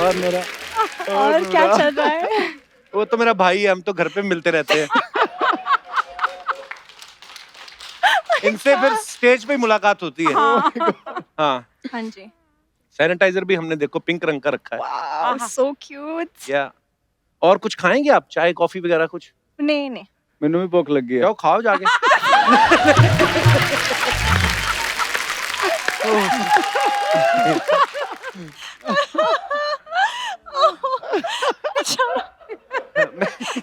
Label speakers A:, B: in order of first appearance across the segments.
A: और मेरा
B: और क्या चल रहा है?
C: वो तो मेरा भाई है, हम तो घर पे मिलते रहते हैं। इनसे फिर स्टेज पे मुलाकात होती है।
B: हाँ
C: हाँ
B: जी।
C: सैनिटाइजर भी हमने देखो पिंक रंग का रखा है।
B: Wow so cute.
C: या और कुछ खाएंगे आप, चाय कॉफी वगैरह कुछ?
B: नहीं नहीं।
A: मैनू भी भूख लग गई है।
C: जाओ खाओ जाके।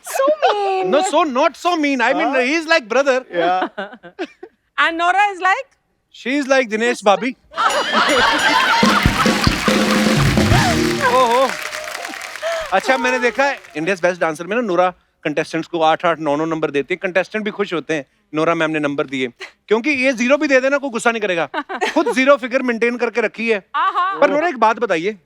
B: So mean.
C: No, so not so mean. I mean, he's like brother.
A: Yeah.
D: And Nora is like,
C: She's like Dinesh Bhabhi. ओहो। अच्छा मैंने देखा है इंडियाज बेस्ट डांसर में ना नोरा कंटेस्टेंट्स को 8-8, 9-9 नंबर देते हैं। कंटेस्टेंट भी खुश होते हैं नोरा मैम ने नंबर दिए, क्योंकि ये 0 भी दे देना कोई गुस्सा नहीं करेगा। खुद 0 फिगर मेंटेन करके रखी है। पर नोरा एक बात बताइए,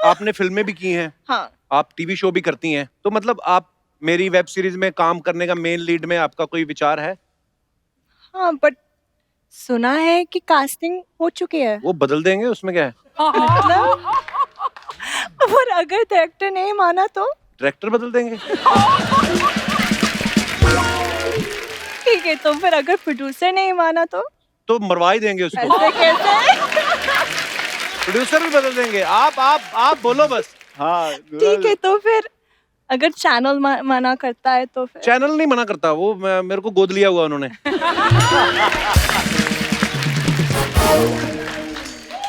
C: आपने फिल्में भी की हैं,
B: हाँ।
C: आप टीवी शो भी करती हैं, तो मतलब आप मेरी वेब सीरीज में काम करने का मेन लीड में आपका कोई विचार है?
B: हाँ बट सुना है कि कास्टिंग हो चुकी है।
C: वो बदल देंगे, उसमें क्या है?
B: मतलब और अगर डायरेक्टर नहीं माना तो?
C: डायरेक्टर बदल देंगे।
B: ठीक है, तो फिर अगर प्रोड्यूसर नहीं माना तो
C: मरवा ही देंगे उसको।
B: ऐसे कैसे?
C: प्रोड्यूसर भी बदल देंगे। आप बोलो बस।
A: हाँ
B: ठीक है, तो फिर अगर चैनल मना करता है तो फिर?
C: चैनल नहीं मना करता, वो मेरे को गोद लिया हुआ उन्होंने।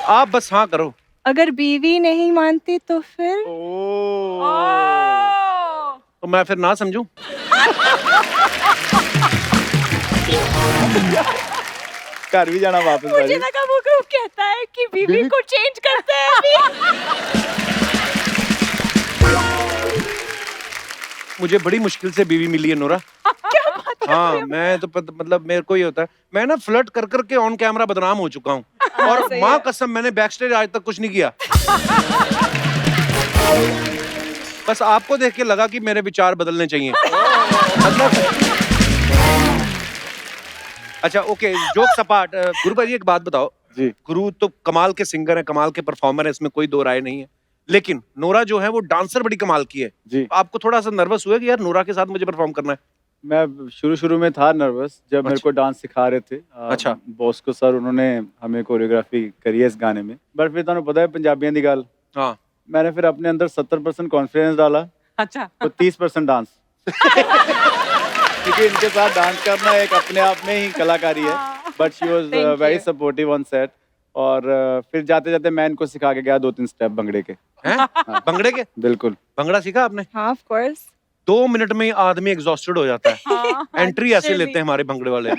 C: आप बस हाँ करो।
B: अगर बीवी नहीं मानती तो फिर?
C: तो मैं फिर ना समझूं?
A: घर भी जाना वापस।
B: मुझे लगा वो कहता है कि बीवी को चेंज करते हैं अभी।
C: मुझे बड़ी मुश्किल से बीवी मिली है नोरा।
B: क्या बात कर रहे
C: हाँ
B: हो?
C: मैं तो मतलब मेरे को ही होता है, मैं ना फ्लर्ट कर करके ऑन कैमरा बदनाम हो चुका हूँ। और
B: सही
C: माँ
B: है।
C: कसम मैंने बैक स्टेज आज तक कुछ नहीं किया। बस आपको देख के लगा कि मेरे विचार बदलने चाहिए। मतलब अच्छा ओके, जोक सपाट। गुरु भाई एक बात बताओ
A: जी।
C: गुरु तो कमाल के सिंगर है, कमाल के परफॉर्मर है, इसमें कोई दो राय नहीं है, लेकिन नोरा जो है वो डांसर बड़ी कमाल की है
A: जी।
C: आपको थोड़ा सा नर्वस हुआ कि यार नोरा के साथ मुझे परफॉर्म करना है?
A: मैं शुरू में था नर्वस जब मेरे
C: अच्छा।
A: को डांस सिखा रहे थे।
C: अच्छा।
A: बॉस्को सर उन्होंने हमें कोरियोग्राफी करी है इस गाने में। बट फिर तुहानू पता है पंजाबियों की गल,
C: हाँ
A: मैंने फिर अपने अंदर 70% कॉन्फिडेंस डाला
D: अच्छा,
A: तो 30% डांस। क्योंकि इनके साथ डांस करना एक अपने आप में ही कलाकारी है। But she was
D: Thank
A: very
D: you.
A: Supportive on set. और फिर जाते जाते मैं इनको सिखा के गया 2-3 स्टेप भंगड़े के।
C: हैं? भंगड़े के?
A: बिल्कुल।
C: भंगड़ा सीखा आपने?
B: हाँ ऑफ कोर्स।
C: 2 मिनट में ही आदमी एग्जॉस्टेड हो जाता है।
D: हाँ,
C: एंट्री ऐसे लेते हैं हमारे भंगड़े वाले,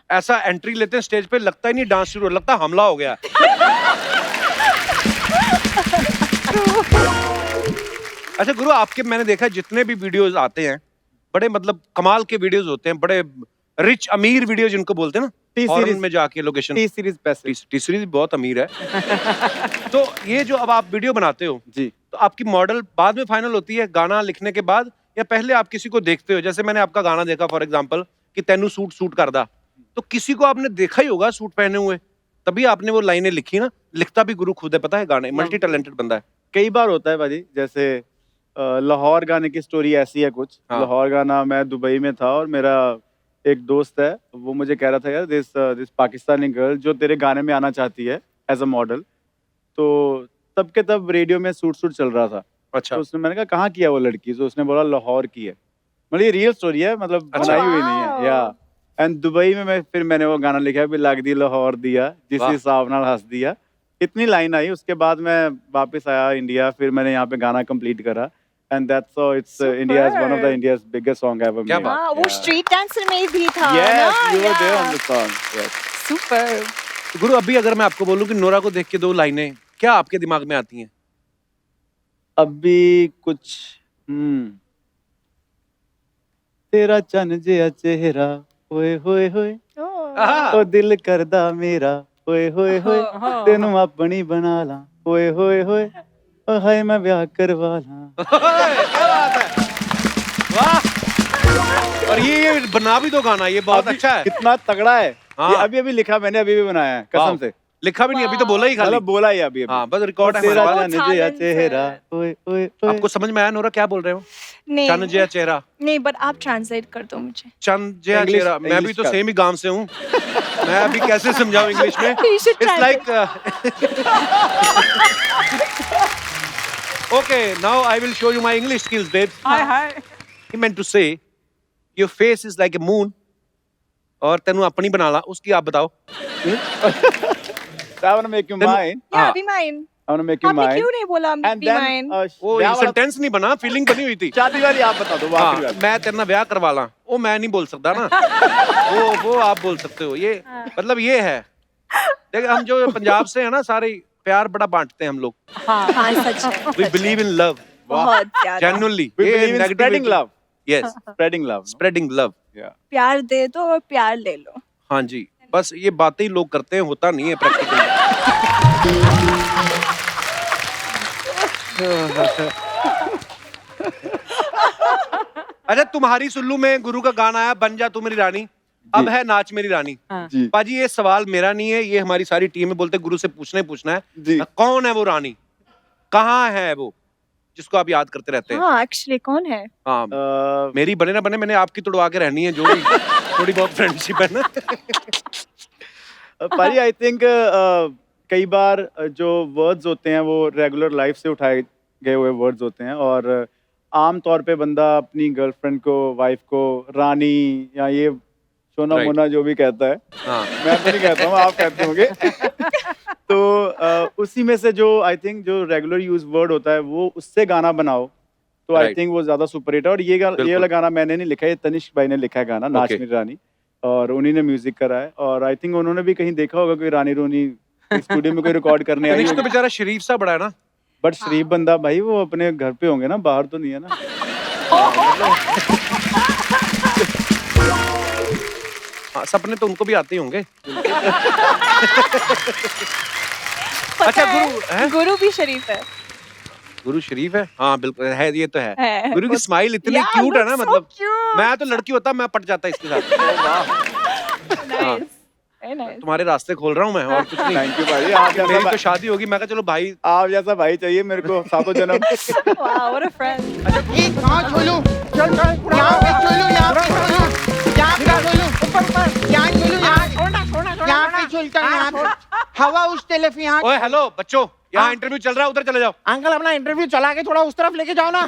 C: ऐसा एंट्री लेते हैं स्टेज पे, लगता ही नहीं डांस शुरू, लगता है हमला हो गया। अच्छा गुरु आपके मैंने देखा जितने भी वीडियोस आते हैं बड़े मतलब कमाल के वीडियोस होते हैं, बड़े रिच अमीर वीडियो जिनको बोलते हैं ना, फॉरेन में जाके लोकेशन।
A: टी सीरीज पैसे।
C: टी सीरीज बहुत अमीर है। तो ये जो अब आप वीडियो बनाते हो
A: जी।
C: तो आपकी मॉडल बाद में फाइनल होती है गाना लिखने के बाद, या पहले आप किसी को देखते हो? जैसे मैंने आपका गाना देखा फॉर एग्जांपल कि तेनू सूट कर दा, तो किसी को आपने देखा ही होगा सूट पहने हुए, तभी आपने वो लाइनें लिखी ना। लिखता भी गुरु खुद है, पता है, गाने मल्टी टैलेंटेड बंदा है।
A: कई बार होता है भाजी, जैसे लाहौर गाने की स्टोरी ऐसी है कुछ।
C: हाँ।
A: लाहौर गाना मैं दुबई में था और मेरा एक दोस्त है, वो मुझे कह रहा था यार दिस पाकिस्तानी गर्ल जो तेरे गाने में आना चाहती है एज अ मॉडल। तो तब के तब रेडियो में सूट चल रहा था।
C: अच्छा
A: तो उसने, मैंने कहा कहाँ किया वो लड़की, तो उसने बोला लाहौर की है। मतलब ये रियल स्टोरी है, मतलब
C: अच्छा।
A: बनाई हुई नहीं है। या एंड दुबई में मैंने वो गाना लिखा भी लग दी लाहौर दिया जिस
C: वाह।
A: हिसाब नाल हंस दिया। इतनी लाइन आई, उसके बाद मैं वापस आया इंडिया, फिर मैंने यहाँ पे गाना कंप्लीट करा and that's how it's India's one of the India's biggest song ever
C: क्या
A: मेड।
C: बात।
B: हाँ वो स्ट्रीट डांसर में भी था
A: यस
B: ना?
A: You were there on
B: Yeah.
A: The song. Yes
B: super.
C: तो गुरु अभी अगर मैं आपको बोलूं कि नोरा को देख के 2 लाइनें क्या आपके दिमाग में आती हैं?
A: अभी कुछ तेरा चन जिहा चेहरा होए होए होए ओ दिल करदा मेरा होए होए होए तेनू अपनी बना ला होए होए होए ओ हाय मैं ब्याह करवा ला।
C: क्या बात है, वाह। और ये बना भी दो गाना, ये बहुत अच्छा है।
A: कितना तगड़ा है।
C: हाँ।
A: ये अभी लिखा मैंने, अभी भी बनाया है
C: वाह।
A: कसम से।
C: लिखा भी नहीं, अभी तो बोला ही खाली।
A: मतलब बोला ही अभी
C: हाँ बस रिकॉर्ड है
A: तेरा
C: हमारे पास।
A: चन जिया चेहरा, ओए ओए ओए।
C: आपको समझ में आया नोरा क्या बोल रहे हो?
B: नहीं
C: चन जिया चेहरा,
B: नहीं, बट आप ट्रांसलेट कर दो मुझे।
C: चन जिया
A: English-
C: चेहरा। मैं भी
A: English
C: तो
A: का।
C: सेम ही गांव से हूँ। मैं अभी कैसे समझाऊं इंग्लिश में?
B: You should
C: It's
B: translate.
C: like okay, now I will show you my English skills, babes.
D: Hi.
C: He meant to say, your face is like a moon. और तेनू अपनी बना ला, उसकी आप बताओ।
A: I want to make you mine.
B: Yeah, be mine.
A: I want to make you
B: आपने
A: mine.
B: क्यों नहीं बोला
A: And
B: be
A: then
B: mine?
C: वो
A: ब्याह वाला-
C: सेंटेंस नहीं बना, फीलिंग बनी हुई थी।
A: शादी वाली आप बता दो, वो
C: हाँ,
A: आखिरी वाली।
C: मैं तेरे ना ब्याह करवा ला, वो मैं नहीं बोल सकता ना। वो आप बोल सकते हो। ये मतलब ये है। देख हम जो पंजाब से है ना, सारे प्यार बड़ा बांटते हैं हम लोग।
B: हाँ सच है।
C: We believe in love,
B: बहुत ज्यादा।
C: genuinely.
A: We
C: ये
A: believe in
C: negativity-
A: spreading love.
C: Yes,
A: Spreading love.
C: spreading love.
A: Yeah.
B: प्यार दे दो और प्यार ले लो।
C: हाँ जी, बस ये बातें ही लोग करते हैं, होता नहीं है प्रैक्टिकली। अच्छा, तुम्हारी सुल्लू में गुरु का गाना आया, बन जा तू मेरी रानी, अब है नाच मेरी रानी।
A: जी
C: पाजी ये सवाल मेरा नहीं है, ये हमारी सारी टीम में बोलते गुरु से पूछना ही पूछना है।
A: जी।
C: कौन है वो रानी, कहाँ है वो जिसको आप याद करते रहते हैं?
B: हाँ एक्चुअली कौन है?
C: हाँ, मेरी बने ना बने, मैंने आपकी तोड़वा के रहनी है, जो भी थोड़ी बहुत फ्रेंडशिप है ना।
A: पाजी आई थिंक कई बार जो वर्ड्स होते हैं वो रेगुलर लाइफ से उठाए गए हुए वर्ड्स होते हैं, और आम तौर पे बंदा अपनी गर्लफ्रेंड को, वाइफ को रानी या ये सोना
C: Right.
A: मोना जो भी कहता है,
C: हाँ,
A: मैं तो नहीं कहता हूँ, आप कहते होंगे। तो उसी में से जो आई थिंक जो रेगुलर यूज वर्ड होता है वो उससे गाना बनाओ तो आई
C: Right.
A: थिंक वो ज्यादा सुपर हिट है। और ये
C: बिल्कुल।
A: वाला गाना मैंने नहीं लिखा है, ये तनिष्क भाई ने लिखा है गाना, नाच
C: Okay.
A: मेरी रानी, और उन्हीं ने म्यूजिक करा है। और आई थिंक उन्होंने भी कहीं देखा होगा कोई रानी रोनी स्टूडियो में कोई रिकॉर्ड करने आई
C: तनिष्क तो
A: होगी।
C: बेचारा शरीफ सा बड़ा है ना।
A: बट शरीफ बंदा भाई वो अपने घर पे होंगे ना, बाहर तो नहीं है ना।
C: हाँ, सपने तो उनको भी आते ही होंगे। अच्छा गुरु है?
B: गुरु भी शरीफ है।
C: गुरु शरीफ है, हाँ बिल्कुल है, ये तो है।
B: है।
C: गुरु की स्माइल इतनी
B: Yeah,
C: क्यूट है ना,
B: looks so
C: मतलब
B: cute.
C: मैं तो लड़की होता मैं पट जाता इसके साथ।
B: Nice. Very nice.
C: तुम्हारे रास्ते खोल रहा हूँ मैं, और कुछ नहीं।
A: थैंक यू भाई, आप
C: मेरी
A: जैसा
C: तो शादी होगी, मैं कहा चलो भाई।
A: आप जैसा भाई चाहिए मेरे को सातों जन्म।
B: Wow, what a friend.
D: कहाँ छोलू? चल यहाँ पे छोलू, यहाँ पे छोलू, यहाँ पे छोलू, यहाँ छोलू, यहाँ पे छोलता हूँ, यहाँ पे। हवा उस तरफ यहाँ।
C: ओए हेलो बच्चों, यहाँ इंटरव्यू चल रहा है, उधर चले जाओ।
D: अंकल अपना इंटरव्यू चला के थोड़ा उस तरफ लेके जाओ ना।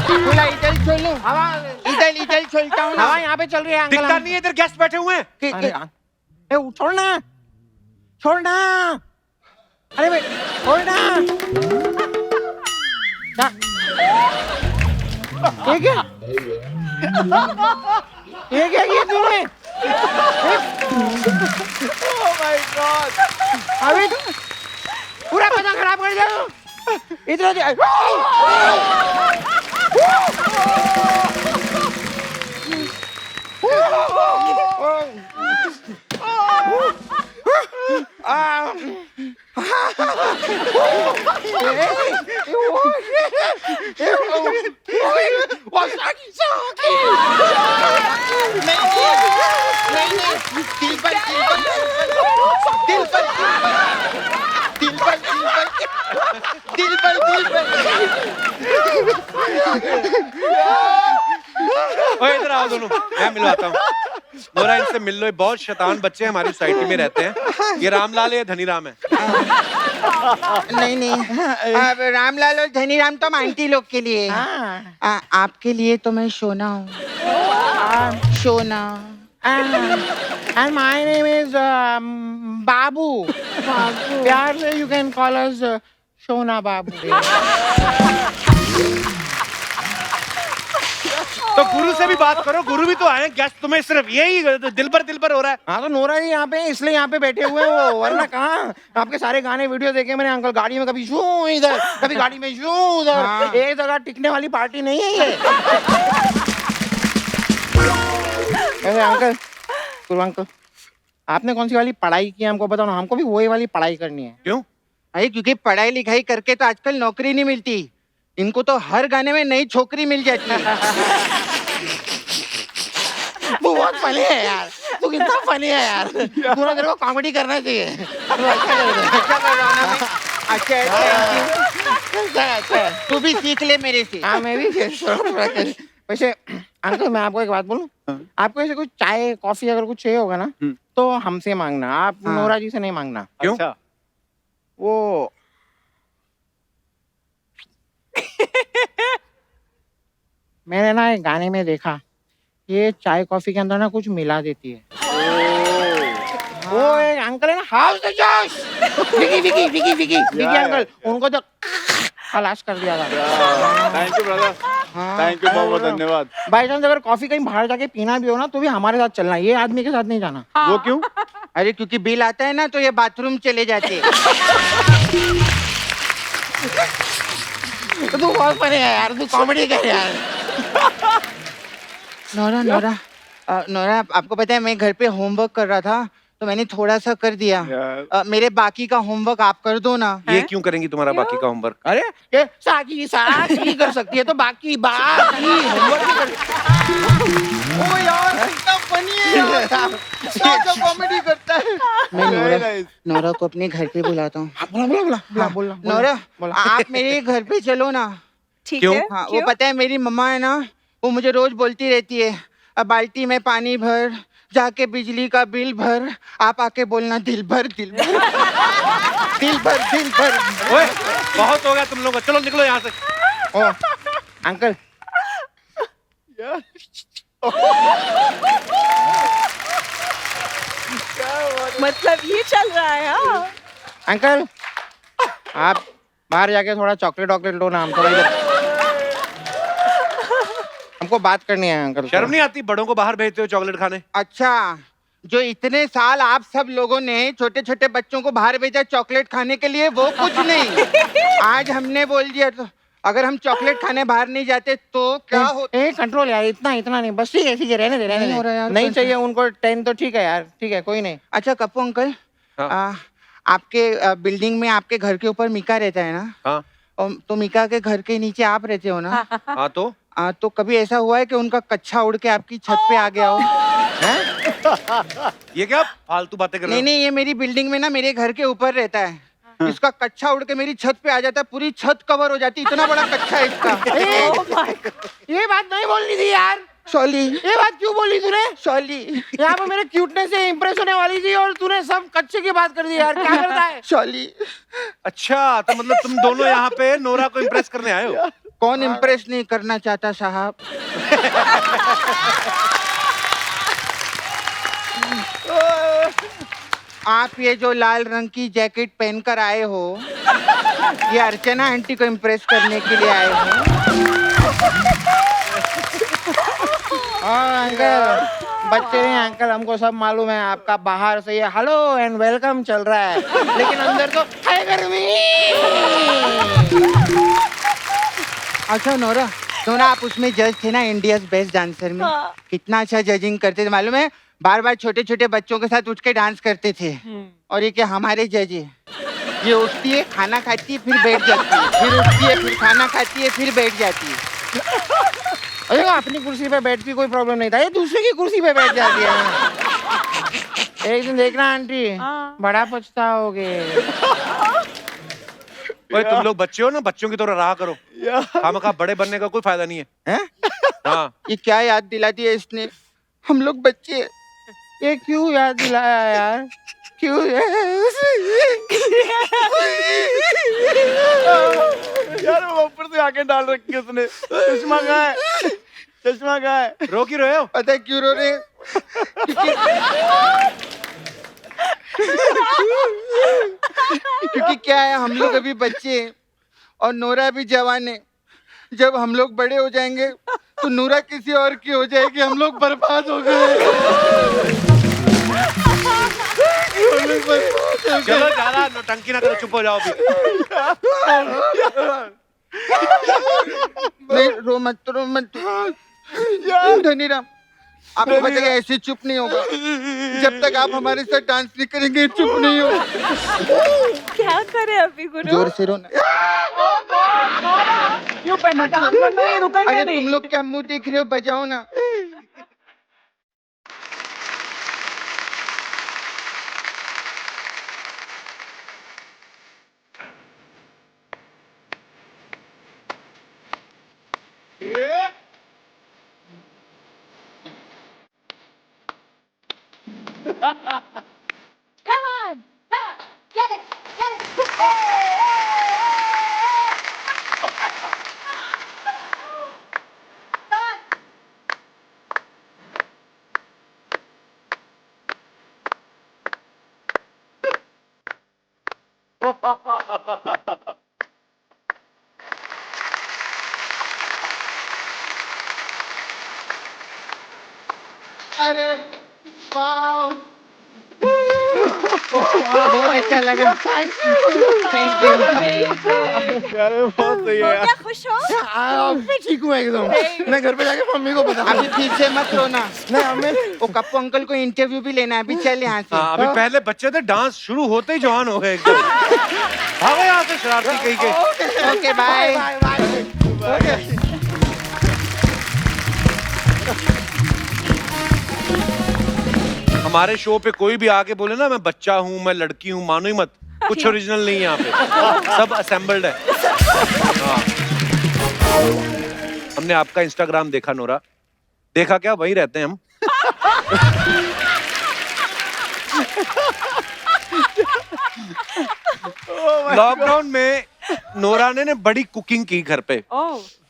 D: थोड़ा इधर छोलू, हवा इधर छोलता हूँ, हवा यहाँ पे चल रही है अंकल।
C: दिखता नहीं है, इधर गेस्ट बैठे हुए हैं।
D: छोड़ना छोड़ना, अरे भाई छोड़ना। ये क्या किया तूने?
A: Oh my God!
D: अभी पूरा पता खराब कर दिया तू। इधर
C: ओए इधर आओ दोनों, मैं मिलवाता हूँ। नोरा इनसे मिल लो, ये बहुत शैतान बच्चे हमारी सोसाइटी में रहते हैं। ये रामलाल है, धनीराम है।
D: नहीं अब रामलाल और धनीराम तो आंटी लोग के लिए है। आपके लिए तो मैं सोना हूँ। सोना। And my name is बाबू। प्यार से you can call us सोना बाबू।
C: तो गुरु से भी बात करो, गुरु भी तो आए हैं गेस्ट, तुम्हें सिर्फ यही दिल पर हो रहा है।
D: हाँ तो नोरा जी यहाँ पे इसलिए यहाँ पे बैठे हुए हैं वो, वरना कहाँ आपके सारे गाने वीडियो देखे मैंने अंकल, गाड़ी में कभी शू इधर, कभी गाड़ी में शू उधर, एक जगह टिकने वाली पार्टी नहीं है ये। अरे अंकल, गुरु अंकल, आपने कौन सी वाली पढ़ाई की हमको बताओ ना, हमको भी वही वाली पढ़ाई करनी है।
C: क्यों?
D: अरे क्योंकि पढ़ाई लिखाई करके तो आजकल नौकरी नहीं मिलती, इनको तो हर गाने में नई छोकरी मिल जाती है। बहुत फनी है यार, तू लोग इतना फनी है यार, तूने तेरे को कॉमेडी करना चाहिए। तू अच्छा कर रहा है। अच्छा कर रहा हूँ ना मैं? अच्छा है, thank you। अच्छा है, तू भी सीख ले मेरे से। हाँ मैं भी वैसे अंकल मैं आपको एक बात बोलूं, आपको ऐसे कुछ चाय कॉफी अगर कुछ चाहिए होगा ना तो हमसे मांगना, आप नोरा जी से नहीं मांगना।
C: क्यों?
A: अच्छा
D: वो मैंने ना एक गाने में देखा, ये चाय कॉफी के अंदर ना कुछ मिला देती है। वो एक अंकल है ना, हाउस द जोश, विकी अंकल, उनको तो खलास कर दिया था।
A: Thank you brother, thank you बहुत बहुत धन्यवाद।
D: बाई चांस अगर कॉफी कहीं बाहर जाके पीना भी हो ना तो भी हमारे साथ चलना, ये आदमी के साथ नहीं जाना।
A: वो क्यों?
D: अरे क्योंकि बिल आता है ना तो ये बाथरूम चले जाते। तो तू बहुत फनी है यार, तू कॉमेडी कर यार। नोरा आपको पता है मैं घर पे होमवर्क कर रहा था तो मैंने थोड़ा सा कर दिया। मेरे बाकी का होमवर्क आप कर दो ना।
C: ये क्यों करेंगी तुम्हारा बाकी का होमवर्क?
D: अरे ये साकी कर सकती है तो बाकी होमवर्क भी कर। ओ यार कितना फनी है यार, क्या कॉमेडी करता है। मैं नोरा को अपने घर पे बुलाता हूँ। बोला नोरा आप मेरे घर पे चलो ना।
B: ठीक
C: क्यों?
B: है।
D: हाँ वो पता है मेरी मम्मा है ना, वो मुझे रोज बोलती रहती है अब बाल्टी में पानी भर, जाके बिजली का बिल भर, आप आके बोलना दिल भर दिल भर।
C: ओए बहुत हो गया तुम लोग, चलो निकलो यहाँ से।
D: ओ अंकल
B: मतलब ये चल रहा है। हाँ
D: अंकल आप बाहर जाके थोड़ा चॉकलेट लो ना, हम थोड़ा इधर हमको बात करनी है अंकल।
C: शर्म नहीं आती बड़ों को बाहर भेजते हो चॉकलेट खाने?
D: अच्छा जो इतने साल आप सब लोगों ने छोटे छोटे बच्चों को बाहर भेजा चॉकलेट खाने के लिए, वो कुछ नहीं। आज हमने बोल दिया तो अगर हम चॉकलेट खाने बाहर नहीं जाते तो क्या हो। कंट्रोल यार, इतना नहीं, बस ठीक है रहने दे नहीं चाहिए उनको 10 तो ठीक है यार, ठीक है कोई नहीं। अच्छा कप्पू अंकल, आपके बिल्डिंग में आपके घर के ऊपर मीका रहता है ना?
C: हाँ।
D: तो मीका के घर के नीचे आप रहते हो ना?
C: हाँ
D: तो कभी ऐसा हुआ है कि उनका कच्छा उड़ के आपकी छत पे आ गया हो?
C: ये क्या फालतू बातें कर रहे हो?
D: नहीं ये मेरी बिल्डिंग में ना मेरे घर के ऊपर रहता है, इसका कच्छा उड़ के मेरी छत पे आ जाता है, पूरी छत कवर हो जाती, इतना बड़ा कच्छा है इसका। ये बात नहीं बोलनी थी यार सॉली। ये बात क्यों बोली तूने सॉली? यहाँ पे मेरे क्यूटनेस से इम्प्रेस होने वाली थी और तूने सब कच्चे की बात कर दी यार, क्या करता है सॉली?
C: अच्छा तो मतलब तुम दोनों यहाँ पे नोरा को इम्प्रेस करने आए हो?
D: कौन इम्प्रेस नहीं करना चाहता साहब? आप ये जो लाल रंग की जैकेट पहनकर आए हो, ये अर्चना आंटी को इम्प्रेस करने के लिए आए हो? अंकल बच्चे नहीं अंकल, हमको सब मालूम है आपका बाहर से ये हेलो एंड वेलकम चल रहा है, लेकिन अंदर तो है गर्मी। अच्छा नोरा आप उसमें जज थे ना, इंडियाज बेस्ट डांसर में?
B: हाँ।
D: कितना अच्छा जजिंग करते थे मालूम है, बार छोटे छोटे बच्चों के साथ उठ के डांस करते थे। और ये क्या हमारे जज है, ये उठती है खाना खाती है फिर बैठ जाती है, फिर उठती है फिर खाना खाती है फिर बैठ जाती है। अरे अपनी कुर्सी पे बैठ की कोई प्रॉब्लम नहीं था, ये दूसरे की कुर्सी पे बैठ जाती है। एक दिन देखना आंटी बड़ा पछताओगे।
C: ओए तुम लोग बच्चे हो ना, बच्चों की तरह रहा करो, खामखा बड़े बनने का कोई फायदा नहीं है। हाँ
D: ये क्या याद दिला दिया इसने, हम लोग बच्चे। ये क्यों याद दिलाया यार, क्यों?
A: यार वो ऊपर से आके डाल रखी है उसने। चश्मा कहाँ है? चश्मा कहाँ है?
C: रो क्यों रहे हो?
D: पता है क्यों रो रहे? क्योंकि क्या है हम लोग अभी बच्चे हैं और नोरा भी जवान है। जब हम लोग बड़े हो जाएंगे तो नूरा किसी और की हो जाएगी, हम लोग बर्बाद हो गए।
C: चलो ज्यादा नौटंकी ना करो, चुप हो जाओ अभी।
D: नहीं रो मत धनीराम, आपको पता है ऐसे चुप नहीं होगा, जब तक आप हमारे साथ डांस नहीं करेंगे चुप नहीं होगा।
B: क्या करे अभी गुरु?
D: जोर से रोना।
E: क्यों पहना था? हम लोग नहीं रुकेंगे
D: अरे तुम लोग क्या मुंह देख रहे हो, बजाओ ना। अरे वाह, बहुत अच्छा लगा। Thank you.
A: यार बहुत सही है
B: हो
A: यार।
B: गया, खुश हो?
F: मैं ठीक हूँ एकदम। मैं घर पे जाके मम्मी को बता।
D: अभी फिर से मत रोना।
F: नहीं हमें
D: वो कप्पू अंकल को इंटरव्यू भी लेना है, अभी चल यहाँ से।
C: हाँ, अभी पहले बच्चे थे, डांस शुरू होते ही जवान हो गए एकदम। भागो यहाँ से शरारती कहीं के।
D: Okay bye.
F: Bye bye.
C: हमारे शो पे कोई भी आके बोले ना मैं बच्चा हूँ, मैं लड़की हूँ, मानो ही मत, कुछ ओरिजिनल नहीं है यहाँ पे, सब असेंबल्ड है। हाँ। हमने आपका इंस्टाग्राम देखा नोरा, देखा क्या, वही रहते हैं हम। लॉकडाउन में नोरा ने बड़ी कुकिंग की घर पे।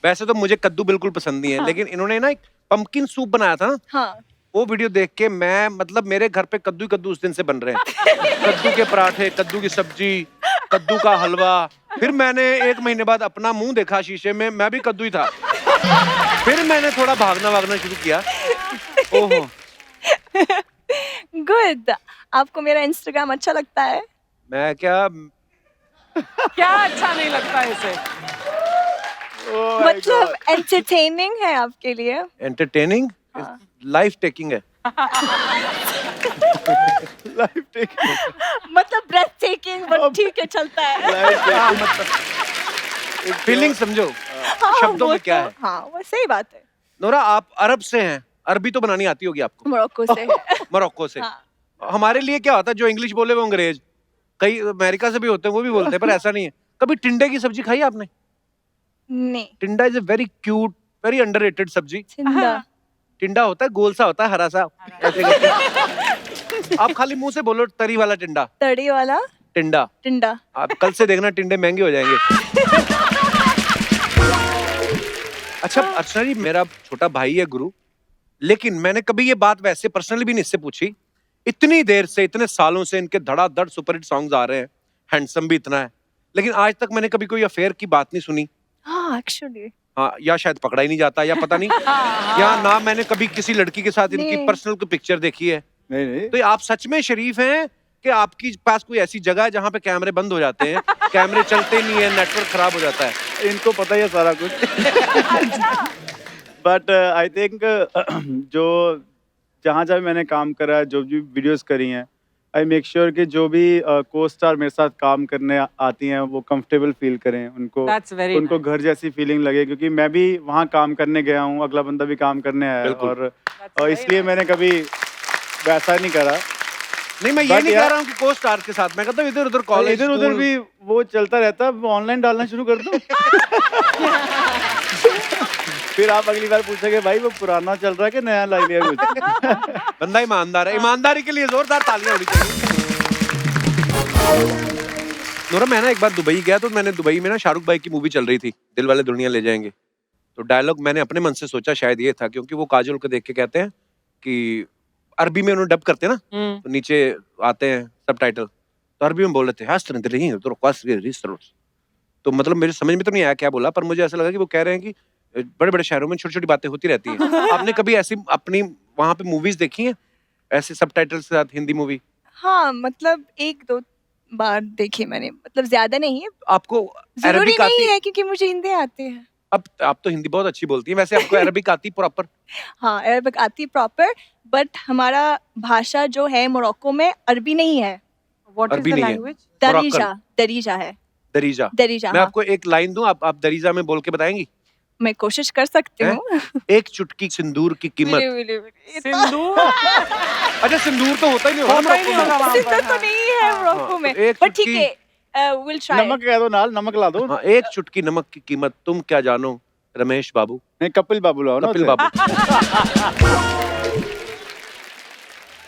C: वैसे तो मुझे कद्दू बिल्कुल पसंद नहीं है, लेकिन इन्होंने ना एक पंपकिन सूप बनाया था ना,
B: हाँ।
C: वो वीडियो देख के मैं, मतलब मेरे घर पे कद्दू ही कद्दू उस दिन से बन रहे हैं। कद्दू के पराठे, कद्दू की सब्जी, कद्दू का हलवा। फिर मैंने 1 महीने बाद अपना मुंह देखा शीशे में, मैं भी कद्दू ही था। फिर मैंने थोड़ा भागना शुरू किया। ओहो,
B: गुड। आपको मेरा इंस्टाग्राम अच्छा लगता है?
C: मैं क्या
E: अच्छा नहीं लगता इसे?
B: मतलब एंटरटेनिंग है आपके लिए?
C: एंटरटेनिंग, लाइफ टेकिंग है।
A: लाइफ टेक
B: मतलब ब्रेथ टेकिंग, बट ठीक है, चलता है।
C: फीलिंग समझो
B: हाँ,
C: शब्दों
B: वो
C: में क्या
B: तो-
C: है।
B: हाँ, वो सही बात है।
C: नोरा, आप अरब से हैं, अरबी तो बनानी आती होगी आपको।
B: मोरक्को से है।
C: मोरक्को से।
B: हाँ।
C: हमारे लिए क्या होता है, जो इंग्लिश बोले वो अंग्रेज, कई अमेरिका से भी होते हैं वो भी बोलते हैं, पर ऐसा नहीं है। कभी टिंडे की सब्जी खाई आपने?
B: नहीं।
C: टिंडा is a very cute, very underrated सब्जी।
B: जिंदा।
C: टिंडा होता है, गोल सा होता है, हरा सा, ऐसे करके। आप खाली मुंह से बोलो तरी वाला टिंडा।
B: तड़ी वाला
C: टिंडा।
B: टिंडा।
C: आप कल से देखना टिंडे महंगे हो जाएंगे। अच्छा अर्चना जी, मेरा छोटा भाई है गुरु, लेकिन मैंने कभी ये बात वैसे पर्सनली भी नहीं इससे पूछी। इतनी देर से, इतने सालों से इनके धड़ाधड़ सुपरहिट सॉन्ग्स आ रहे हैं, हैंडसम भी इतना है, लेकिन आज तक मैंने कभी कोई अफेयर की बात नहीं सुनी।
B: हाँ, एक्चुअली।
C: हाँ, या शायद पकड़ा ही नहीं जाता, या पता नहीं, या ना मैंने कभी किसी लड़की के साथ इनकी
B: नहीं।
C: पर्सनल कोई पिक्चर देखी है।
A: नहीं
C: तो आप सच में शरीफ हैं कि आपकी पास कोई ऐसी जगह है जहाँ पे कैमरे बंद हो जाते हैं, कैमरे चलते नहीं है, नेटवर्क खराब हो जाता है?
A: इनको पता ही है सारा कुछ। बट आई थिंक जो जहाँ जहाँ मैंने काम करा है, जो भी वीडियोस करी हैं, आई मेक श्योर कि जो भी को स्टार मेरे साथ काम करने आती हैं वो कंफर्टेबल फील करें, उनको
E: That's very
A: उनको
E: nice.
A: घर जैसी फीलिंग लगे, क्योंकि मैं भी वहाँ काम करने गया हूँ, अगला बंदा भी काम करने आया है,
C: बिल्कुल।
A: और इसलिए मैंने कभी वैसा नहीं करा।
C: नहीं, मैं ये
A: But
C: नहीं
A: यार-
C: कह रहा हूँ कि को स्टार के साथ, मैं कहता हूँ इधर उधर कॉलेज,
A: इधर उधर भी वो चलता रहता है, ऑनलाइन डालना शुरू कर दो। फिर आप अगली बार पूछेंगे भाई वो पुराना चल रहा है कि नया ला लिया कुछ।
C: बंदा ईमानदार है। ईमानदारी के लिए जोरदार तालियां होनी चाहिए। नोरा, मैं ना एक बार दुबई गया, तो मैंने दुबई में ना शाहरुख भाई की मूवी चल रही थी, दिल वाले दुनिया ले जाएंगे। तो डायलॉग मैंने अपने मन से सोचा शायद ये था, क्योंकि वो काजोल को देख के कहते हैं कि अरबी में उन्होंने डब करते हैं ना, तो नीचे आते हैं सबटाइटल, तो अरबी में बोल रहे थे। तो मतलब मेरे समझ में तो नहीं आया क्या बोला, पर मुझे ऐसा लगा कि वो कह रहे हैं कि बड़े बड़े शहरों में छोटी छोटी बातें होती रहती हैं। आपने कभी ऐसी अपनी वहां पे मूवीज देखी हैं ऐसे सबटाइटल के साथ, हिंदी मूवी?
B: हाँ, मतलब 1-2 बार देखी मैंने, मतलब ज्यादा नहीं है।
C: आपको
B: जरूरी
C: अरबिक
B: नहीं
C: आती?
B: है क्योंकि मुझे हिंदी आती है।
C: अब आप तो हिंदी बहुत अच्छी बोलती हैं, वैसे आपको अरबिक आती प्रॉपर?
B: हाँ, अरबिक आती प्रॉपर, बट हमारा भाषा जो है मोरक्को में अरबी नहीं है,
E: What is
C: अरबी
E: the
C: नहीं है।
E: language?
B: दरीजा। दरीजा है।
C: दरीजा।
B: दरीजा।
C: मैं
B: हाँ,
C: आपको एक लाइन दूं, आप दरीजा में बोल के बताएंगी?
B: मैं कोशिश कर सकती
C: हैं?
B: हूँ।
C: एक चुटकी सिंदूर की कीमत।
E: सिंदूर
C: अच्छा, सिंदूर तो होता ही नहीं होगा
E: होता ही नहीं होगा वहाँ
B: सिंदूर
E: पर।
B: तो नहीं है मोरक्को
C: हाँ,
B: में,
C: तो एक
B: बट ठीक
C: चुटकी-
B: है, विल ट्राई।
A: नमक कह दो नाल, नमक ला दो।
C: हाँ, एक चुटकी नमक की कीमत तुम क्या जानो, रमेश बाबू,
A: नहीं कपिल बाबू लाओ ना
C: कपिल
A: उसे।
C: बाबू।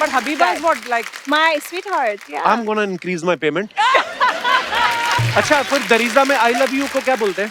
E: But Habiba is what like
B: My sweetheart. Yeah.
C: I'm gonna increase my payment. अच्छा, फिर दरीजा में आई लव यू को क्या बोलते हैं?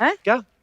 C: क्या?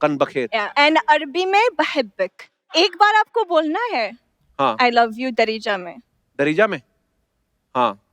C: कन बखेर।
B: Yeah. And अरबी में बहब्बक. एक बार आपको बोलना है.
C: हाँ।
B: I love you दरीजा में.
C: दरीजा में? हाँ।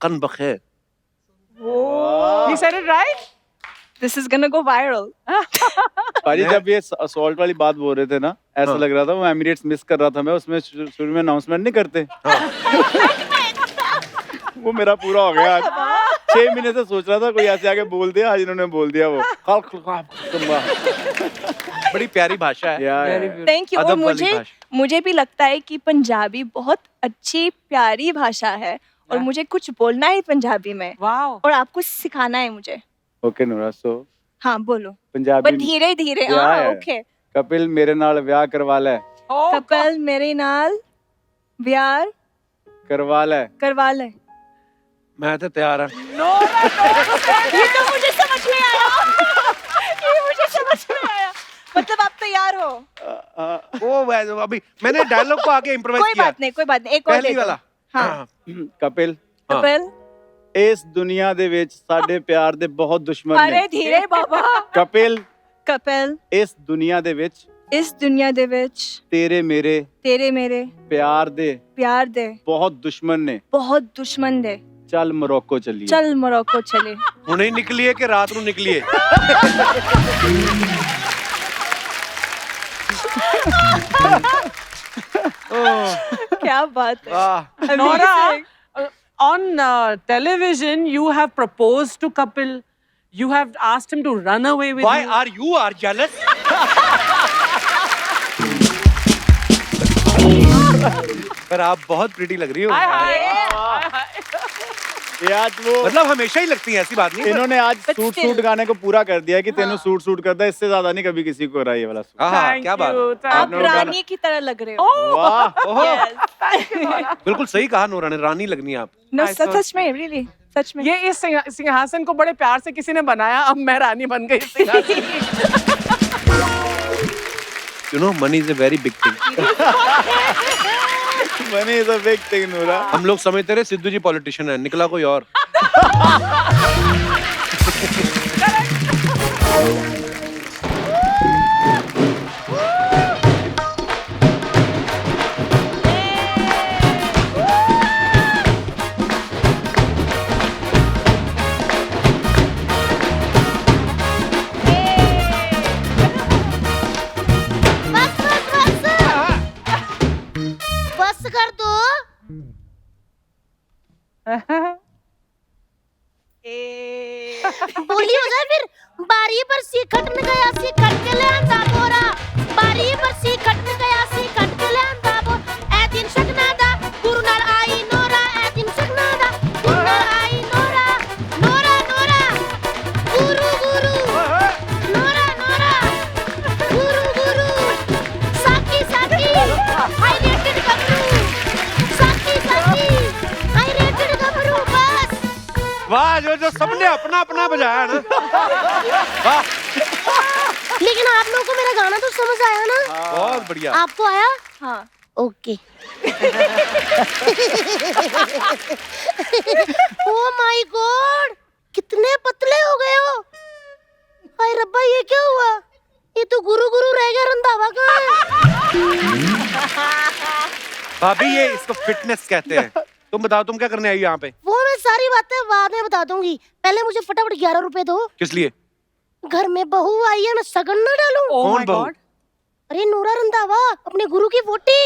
C: कन बखेर।
E: he said it right.
B: This is gonna go viral.
A: पाजी जब ये सॉल्ट वाली बात बोल रहे थे ना, ऐसा
C: हाँ।
A: लग रहा था वो एमिरेट्स मिस कर रहा था मैं, उसमें शुरू में अनाउंसमेंट नहीं करते। वो मेरा पूरा हो गया आज। 6 महीने से सोच रहा था कोई ऐसे आके बोल दिया, आज इन्होंने बोल दिया वो।
C: बड़ी प्यारी भाषा है।
E: Very beautiful.
B: Thank you. और
C: अदब वाली
B: मुझे भी लगता है कि पंजाबी बहुत अच्छी प्यारी भाषा है और मुझे कुछ बोलना है पंजाबी में
E: Wow.
B: और आपको सिखाना है मुझे.
A: ओके नूरा, सो
B: हाँ बोलो.
A: पंजाबी
B: बट धीरे धीरे.
A: Yeah,
B: हाँ
A: yeah.
B: ओके.
A: कपिल मेरे नाल व्याह करवा ले,
E: Oh,
B: कपिल मेरे नाल व्यार
A: करवा ले।
B: करवा ले.
C: मैं तो तैयार हूँ।
B: ये तो मुझे समझ में आया. ये मुझे समझ में आया. मतलब आप तैयार हो?
C: वो वैसे अभी मैंने डायलॉग को आगे इम्प्रोवाइज
B: कोई
C: किया।
B: बात नहीं, कोई बात नहीं. एक और
C: पहली
B: दे दो.
C: वाला।
B: हाँ.
A: कपिल
C: हाँ।
B: कपिल.
A: इस दुनिया दे विच साडे प्यार दे बहुत दुश्मन
B: अरे
A: ने।
B: धीरे बाबा.
A: कपिल
B: कपिल
A: इस दुनिया दे विच
B: इस दुनिया दे विच
A: तेरे मेरे
B: प्यार दे
A: बहुत दुश्मन ने।
B: बहुत दुश्मन दे.
A: चल मोरक्को चलिए।
B: चल मोरक्को चले.
C: हुणे ही निकली है कि रात को निकली है?
B: क्या बात है.
C: वाह।
E: Nora,
B: Amazing.
E: on television, you have proposed to Kapil. You have asked him to run away with
C: Why
E: you.
C: are you are jealous? पर आप बहुत प्रीटी लग रही हो।
E: Hi, hi.
A: ये आज वो
C: मतलब हमेशा ही लगती है, ऐसी बात नहीं।
A: इन्होंने आज
B: But
A: सूट
B: still.
A: सूट गाने को पूरा कर दिया कि तेनू सूट सूट करता है, इससे ज्यादा नहीं कभी किसी को रहा ये वाला सूट।
C: हाँ,
E: Thank
C: क्या बात
E: you,
C: है।
E: thank
B: आप
A: आपने वो गाना-
B: रानी की तरह लग रहे हो.
A: वाह
C: ओहो,
B: Yes.
C: बिल्कुल सही कहा नोरा ने, रानी लगनी है आप।
B: No,
E: I thought-
B: सच में really सच में.
E: ये इस सिंहासन को बड़े प्यार से किसी ने बनाया, अब मैं रानी बन गई इस सिंहासन की।
C: You know, money is a very big thing.
A: Money is a big thing नूरा।
C: हम लोग समझते रहे सिद्धू जी पॉलिटिशियन है, निकला कोई और।
G: बस कर दो. बोली हो जाए फिर. बारी पर सी खटन गया सी खट के ले आंदा बोरा. बारी पर सी खटन गया सी खट के ले आंदा बोरा. ए दिन सकना दा गुरु नाल आई नोरा. ए दिन सकना दा गुरु नाल आई नोरा. नोरा नोरा गुरु गुरु. नोरा नोरा गुरु गुरु. साकी साकी हाई रेटेड गबरू. साकी साकी हाई रेटेड गबरू. बस.
C: वाह, जो सबने अपना अपना बजाया ना। वाह,
G: लेकिन आप लोगों को मेरा गाना तो समझ आया ना.
C: बहुत बढ़िया।
G: आपको आया?
B: हाँ.
G: ओके. ओ माय गॉड, कितने पतले हो गए हो. हाय रब्बा, ये क्या हुआ? ये तो गुरु गुरु रह गया, रंधावा कहाँ है?
C: भाभी, ये इसको फिटनेस कहते हैं। तुम बताओ, तुम क्या करने आई हो यहाँ पे?
G: वो मैं सारी बातें बाद में बता दूंगी. पहले मुझे फटाफट 11 रुपए दो.
C: किस लिए?
G: घर में बहू आई है, मैं सगन ना डालूं.
E: Oh
C: कौन
E: my
C: बहू?
E: God.
G: अरे नूरा रंधावा, अपने गुरु की वोटी.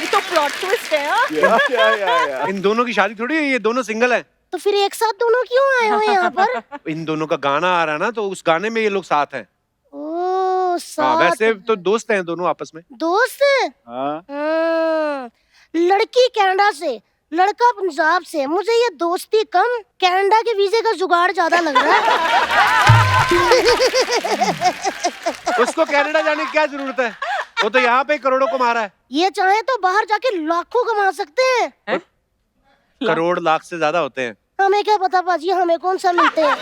B: ये तो प्लॉट ट्विस्ट है. हाँ?
A: या।
C: इन दोनों की शादी थोड़ी है, ये दोनों सिंगल हैं।
G: तो फिर एक साथ दोनों क्यों आए हो यहाँ पर?
C: इन दोनों का गाना आ रहा है ना, तो उस गाने में ये लोग साथ हैं।
G: ओ
C: हाँ,
G: साथ.
C: वैसे तो दोस्त हैं दोनों आपस में।
G: दोस्त हैं?
A: हाँ।
G: लड़की कनाडा से, लड़का पंजाब से. मुझे ये दोस्ती कम, कनाडा के वीजे का जुगाड़ ज्यादा लग रहा है.
C: उसको कनाडा जाने की क्या जरूरत है? वो तो यहाँ पे करोड़ों कमा रहा है।
G: ये चाहे तो बाहर जाके लाखों कमा सकते हैं।
C: करोड़ लाख से ज्यादा होते हैं।
G: हमें क्या पता पाजी, हमें कौन सा मिलते हैं।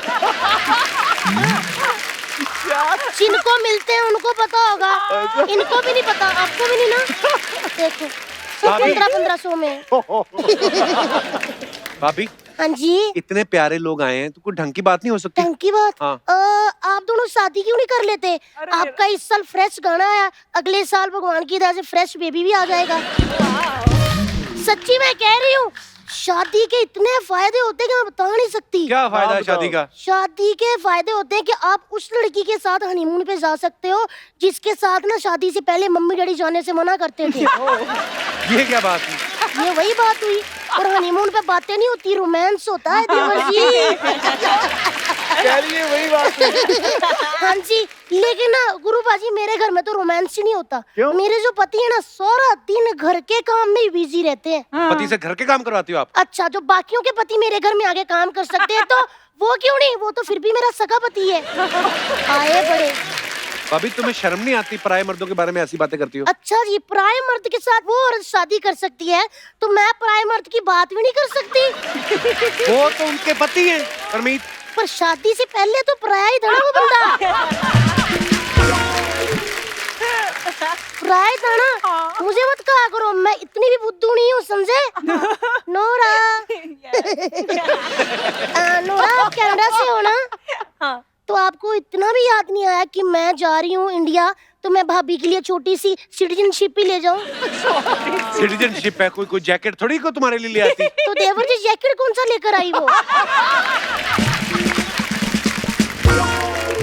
G: जिनको मिलते हैं उनको पता होगा, इनको भी नहीं पता, आपको भी नहीं ना। देखो 1500 में।
C: भाभी
G: हाँ जी,
C: इतने प्यारे लोग आए हैं तो कोई ढंग की बात नहीं हो सकती?
G: ढंग की बात।
C: हाँ।
G: आप दोनों शादी क्यों नहीं कर लेते? आपका इस साल फ्रेश गाना आया, अगले साल भगवान की दया से फ्रेश बेबी भी आ जाएगा। सच्ची मैं कह रही हूँ, शादी के इतने फायदे होते हैं कि मैं बता नहीं सकती।
C: क्या फायदा है शादी का?
G: शादी के फायदे होते हैं कि आप उस लड़की के साथ हनीमून पे जा सकते हो जिसके साथ ना शादी से पहले मम्मी डैडी जाने से मना करते थे।
C: ये क्या बात है?
G: ये वही बात हुई। और हनीमून पे बातें नहीं होती, रोमांस होता है देवर जी।
A: कह रही है वही बात है।
G: हाँ जी, लेकिन ना गुरु बाजी मेरे घर में तो रोमांस ही नहीं होता।
A: क्यों?
G: मेरे जो पति है ना सारा दिन घर के काम में बिजी रहते हैं।
C: पति से घर के काम करवाती हो आप?
G: अच्छा, जो बाकियों के पति मेरे घर में आके काम कर सकते हैं तो वो क्यों नहीं? वो तो फिर भी मेरा सगा पति है। आए बड़े।
C: भाभी तुम्हें शर्म नहीं आती पराये मर्दों के बारे में ऐसी बातें करती हो?
G: अच्छा जी, पराये मर्द के साथ वो औरत शादी कर सकती है तो मैं पराये मर्द की बात भी नहीं कर सकती।
C: वो तो उनके पति हैं परमीत।
G: पर शादी से पहले तो पराया ही था ना वो बंदा। पराया था ना। मुझे मत कहा करो, मैं इतनी भी बुद्धू नहीं हूँ, समझे? नोरा। नोरा, आप कनाडा से हो ना?
B: हाँ।
G: तो आपको इतना भी याद नहीं आया कि मैं जा रही हूँ इंडिया, तो मैं भाभी के लिए छोटी सी सिटीजनशिप ही ले जाऊं?
C: सिटीजनशिप है, कोई जैकेट थोड़ी को तुम्हारे लिए ले आती।
G: तो देवर जी जैकेट कौन सा लेकर आई वो?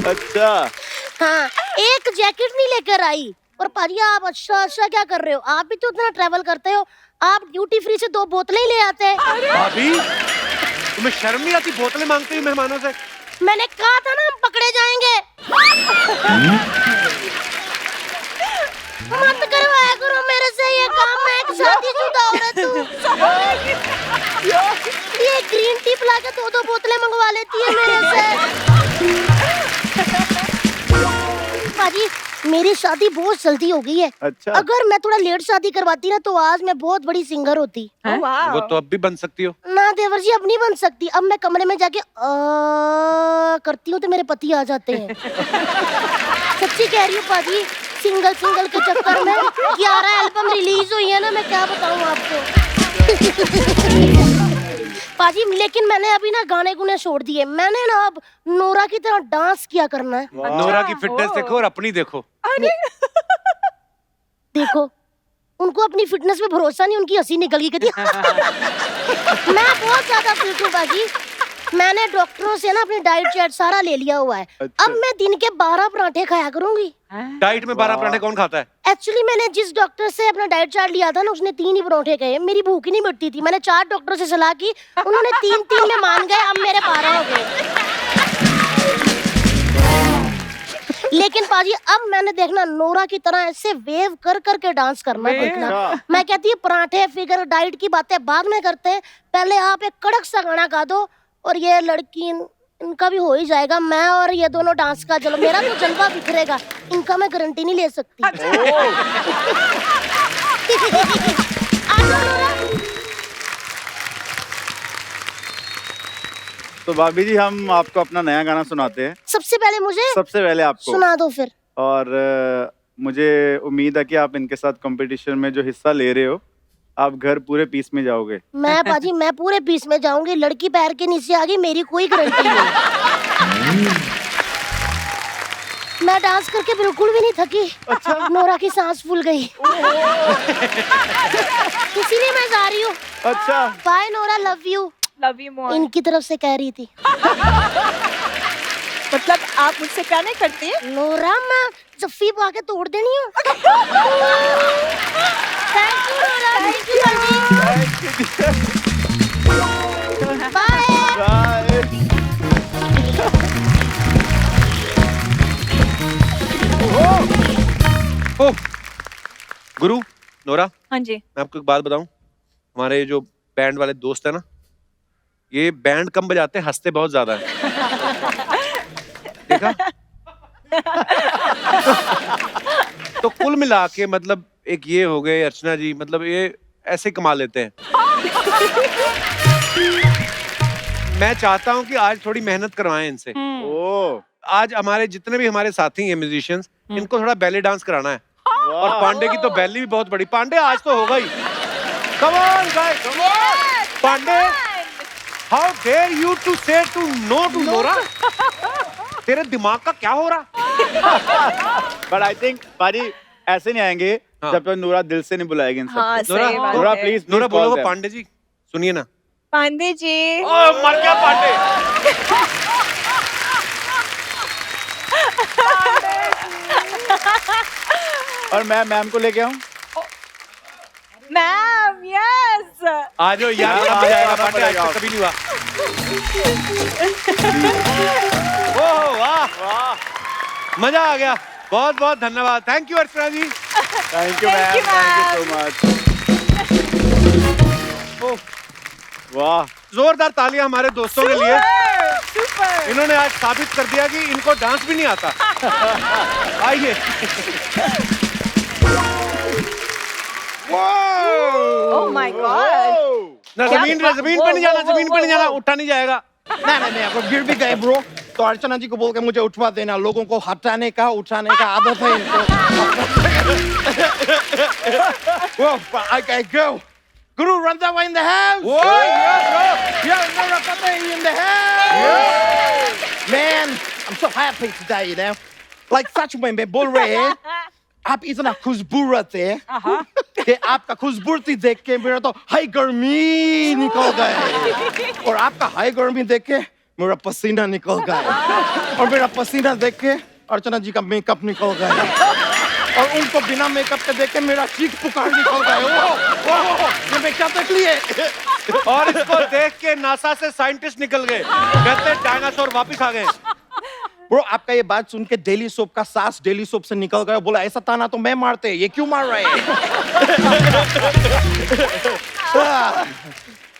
A: अच्छा।
G: हाँ, एक जैकेट नहीं लेकर आई। और पाजी आप अच्छा क्या कर रहे हो? आप भी तो उतना ट्रैवल करते हो, आप ड्यूटी फ्री से 2 बोतलें ही ले आते हैं।
C: भाभी तुम्हें शर्म नहीं आती बोतलें मांगते हुए मेहमानों से?
G: मैंने कहा था ना हम पकड़े जाएंगे। मत करवाया करो मेरे से ये काम, मैं एक शादीशुदा औरत हूँ। ये ग्रीन टी पिला के 2 बोतलें मंगवा लेती है मेरे से। पाजी मेरी शादी बहुत जल्दी हो गई है।
A: अच्छा।
G: अगर मैं थोड़ा लेट शादी करवाती ना तो आज मैं बहुत बड़ी सिंगर होती।
C: वो तो अब भी बन सकती हो।
G: ना देवर जी, अब नहीं बन सकती। अब मैं कमरे में जाके करती हूँ तो मेरे पति आ जाते हैं। सच्ची कह रही हूँ पाजी, सिंगल के चक्कर में 11 एल्बम रिलीज हुई है ना, मैं क्या बताऊँ आपको। पाजी लेकिन मैंने अभी ना गाने गुने छोड़ दिए। मैंने ना अब नोरा की तरह डांस किया करना है।
C: नोरा की फिटनेस देखो और अपनी देखो।
G: देखो, उनको अपनी फिटनेस पे भरोसा नहीं, उनकी हंसी निकल गई कहती। मैं बहुत ज्यादा फिट हूँ बाजी। मैंने डॉक्टरों से ना अपनी डाइट चार्ट सारा ले लिया हुआ है।
A: अच्छा।
G: अब मैं दिन के 12 पराठे खाया करूंगी।
C: डाइट में 12 पराठे कौन खाता है?
G: एक्चुअली मैंने जिस डॉक्टर से अपना डाइट चार्ट लिया था ना, उसने 3 ही पराठे कहे। मेरी भूख ही नहीं मिटती थी। मैंने 4 डॉक्टरों से सलाह की, उन्होंने 3 में मान गए। अब मेरे 12 हो गए। लेकिन पाजी अब मैंने देखना नोरा की तरह ऐसे वेव कर के डांस करना देखना। मैं कहती हूँ पराठे फिगर डाइट की बातें बाद में करते हैं, पहले आप एक कड़क सा गाना गा दो और ये लड़की इनका भी हो ही जाएगा। मैं और ये दोनों डांस का चलो, मेरा तो जलवा बिखरेगा, इनका मैं गारंटी नहीं ले सकती। आ जाओ नोरा।
A: तो भाभी जी हम आपको अपना नया गाना सुनाते हैं।
G: सबसे पहले मुझे
A: सबसे पहले आपको
G: सुना दो फिर।
A: और मुझे उम्मीद है कि आप इनके साथ कंपटीशन में जो हिस्सा ले रहे हो, आप घर पूरे पीस में जाओगे।
G: मैं पाजी मैं पूरे पीस में जाऊंगी। लड़की पैर के नीचे आ गई, मेरी कोई गारंटी नहीं। मैं डांस करके बिल्कुल भी नहीं थकी। अच्छा। नोरा की सांस फूल गई। इसीलिए मैं जा रही हूँ।
A: अच्छा।
G: Bye Nora, love you.
B: Love you more.
G: इनकी तरफ से कह रही थी।
B: मतलब आप मुझसे क्या नहीं करती?
G: नोरा मैं जफ्फी पा के तोड़ देनी हूँ। Thank you Nora, thank you. Bye.
C: ओ गुरु, नोरा,
B: हाँ जी।
C: मैं आपको एक बात बताऊं। हमारे जो बैंड वाले दोस्त है ना, ये बैंड कम बजाते हैं, हंसते बहुत ज्यादा है। देखा? कुल मिला के मतलब एक ये हो गए अर्चना जी, मतलब ये ऐसे कमा लेते हैं। मैं चाहता हूँ कि आज थोड़ी मेहनत करवाएं इनसे।
A: ओ
C: आज हमारे जितने भी हमारे साथी हैं म्यूजिशियंस, इनको थोड़ा बैले डांस कराना है। और पांडे की तो बैली भी बहुत बड़ी। पांडे आज तो होगा ही। Come on guys, Pandey, how dare you to say to no to Nora? तेरे दिमाग का क्या हो रहा?
A: बट आई थिंक पाजी ऐसे नहीं आएंगे
C: हाँ।
A: जब तक नूरा दिल से नहीं बुलाएगी इन
B: हाँ,
A: सबको।
B: सही बात
A: नूरा
B: है।
A: प्लीज
C: नोरा बोलो पांडे जी, सुनिए ना।
B: पांडे जी।
C: ओ मर गया पांडे।
A: और मैं मैम को लेके आऊं?
B: Ma'am, yes.
C: आ जाओ यार,
A: हाँ,
C: मजा आएगा
A: हाँ,
C: पांडे, आज
A: हाँ,
C: तक कभी नहीं हुआ। ओह वाह वाह, मजा आ गया। बहुत बहुत धन्यवाद। Thank you Archana ji.
A: Thank you
B: Thank
A: ma'am,
B: you,
A: thank you so much. वाह,
C: जोरदार तालियां हमारे दोस्तों के लिए।
B: सुपर।
C: इन्होंने आज साबित कर दिया कि इनको डांस भी नहीं आता। आइए।
B: Oh my God.
C: ना जमीन पे नहीं जाना, जमीन पे नहीं जाना, उठा नहीं जाएगा।
F: नहीं अगर गिर भी गए ब्रो तो अर्चना जी को बोल के मुझे उठवा देना। लोगों को हटाने का उठाने का आदत है इनको। Okay, go. Guru Randhawa in the house.
C: Oh, yeah, bro.
F: Yo, Nora Pate in the house. Man, I'm so happy today, you know. Like सच में मैं बोल रहे हैं, आप इतना खूबसूरत है कि आपका खूबसूरती देख के मेरा तो हाई गर्मी निकल गए, और आपका हाई गर्मी देख के मेरा पसीना निकल गया, और मेरा पसीना देख के अर्चना जी का मेकअप निकल गया, और उनको बिना मेकअप के देख के मेरा चीख पुकार निकल गया। ये मैं क्या देख लिए?
C: और इसको देख के नासा से साइंटिस्ट निकल गए, कहते हैं डायनासोर वापस आ गए।
F: ब्रो आपका ये बात सुन के डेली सोप का सांस डेली सोप से निकल गया। बोला ऐसा ताना तो मैं मारते, ये क्यों मार रहे हैं?